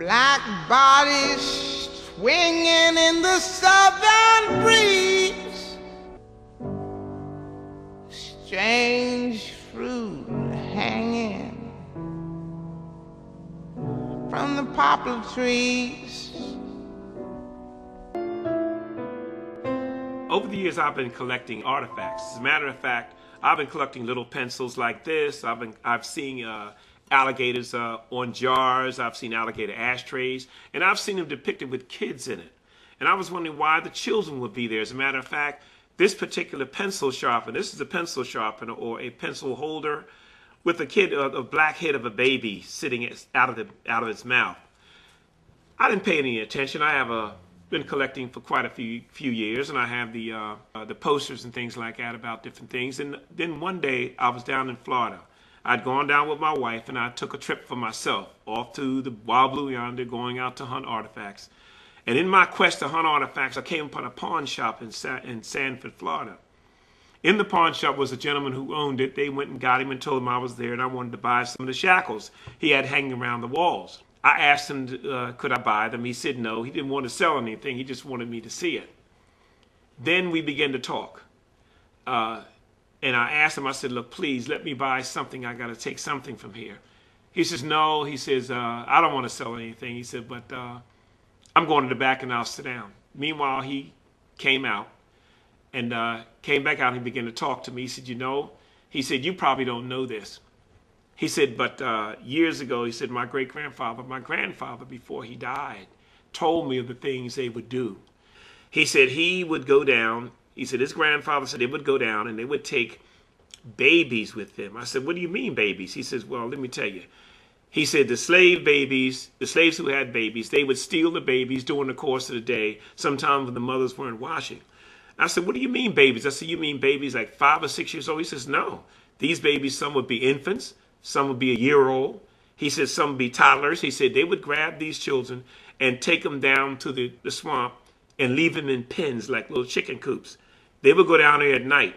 Black bodies swinging in the southern breeze, strange fruit hanging from the poplar trees. Over the years, I've been collecting artifacts. As a matter of fact, I've been collecting little pencils like this. I've seen alligators on jars. I've seen alligator ashtrays, and I've seen them depicted with kids in it. And I was wondering why the children would be there. As a matter of fact, this particular pencil sharpener, this is a pencil sharpener or a pencil holder with a black head of a baby sitting out of its mouth. I didn't pay any attention. I have been collecting for quite a few years, and I have the posters and things like that about different things. And then one day I was down in Florida. I'd gone down with my wife, and I took a trip for myself off to the Wild Blue Yonder, going out to hunt artifacts. And in my quest to hunt artifacts, I came upon a pawn shop in Sanford, Florida. In the pawn shop was a gentleman who owned it. They went and got him and told him I was there, and I wanted to buy some of the shackles he had hanging around the walls. I asked him, could I buy them? He said no. He didn't want to sell anything. He just wanted me to see it. Then we began to talk. And I asked him, I said, look, please let me buy something. I got to take something from here. He says, no. He says, I don't want to sell anything. He said, but I'm going to the back and I'll sit down. Meanwhile, he came out and came back out and he began to talk to me. He said, he said, you probably don't know this. He said, but years ago, he said, my grandfather, before he died, told me of the things they would do. He said he would go down. He said his grandfather said they would go down and they would take babies with them. I said, what do you mean babies? He says, well, let me tell you. He said the slaves who had babies, they would steal the babies during the course of the day, sometimes when the mothers weren't washing. I said, what do you mean babies? I said, you mean babies like 5 or 6 years old? He says, no. These babies, some would be infants. Some would be a year old. He said some would be toddlers. He said they would grab these children and take them down to the swamp and leave them in pens like little chicken coops. They would go down there at night,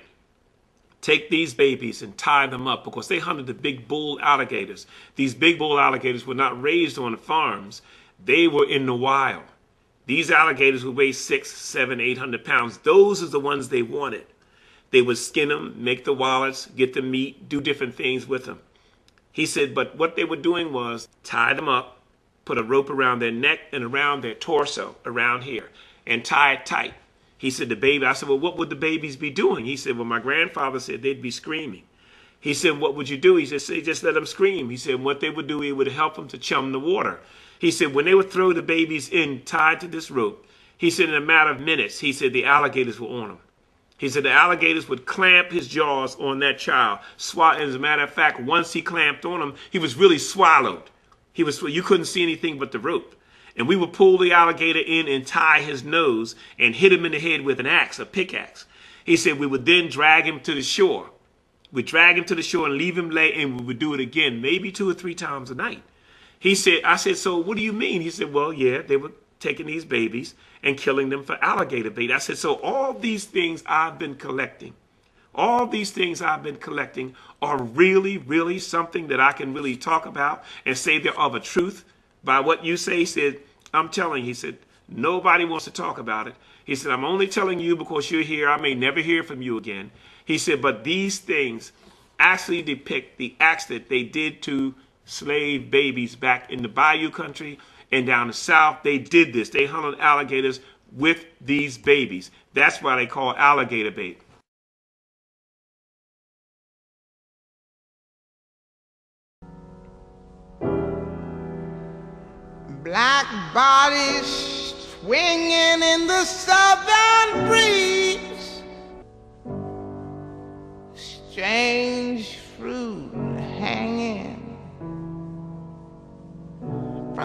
take these babies and tie them up because they hunted the big bull alligators. These big bull alligators were not raised on farms. They were in the wild. These alligators would weigh 600, 700, 800 pounds. Those are the ones they wanted. They would skin them, make the wallets, get the meat, do different things with them. He said, but what they were doing was tie them up, put a rope around their neck and around their torso, around here, and tie it tight. He said, I said, well, what would the babies be doing? He said, well, my grandfather said they'd be screaming. He said, what would you do? He said, just let them scream. He said, what they would do, it would help them to chum the water. He said, when they would throw the babies in tied to this rope, he said, in a matter of minutes, he said, the alligators were on them. He said the alligators would clamp his jaws on that child. As a matter of fact, once he clamped on him, he was really swallowed. You couldn't see anything but the rope. And we would pull the alligator in and tie his nose and hit him in the head with an axe, a pickaxe. He said we would then drag him to the shore. We'd drag him to the shore and leave him lay, and we would do it again, maybe 2 or 3 times a night. I said, so what do you mean? He said, well, yeah, they were taking these babies and killing them for alligator bait. I said, so all these things I've been collecting, are really, really something that I can really talk about and say they're of a truth by what you say? He said, I'm telling you, he said, nobody wants to talk about it. He said, I'm only telling you because you're here. I may never hear from you again. He said, but these things actually depict the acts that they did to slave babies back in the Bayou country and down the south. They did this. They hunted alligators with these babies. That's why they call it alligator bait. Black bodies swinging in the southern breeze, strange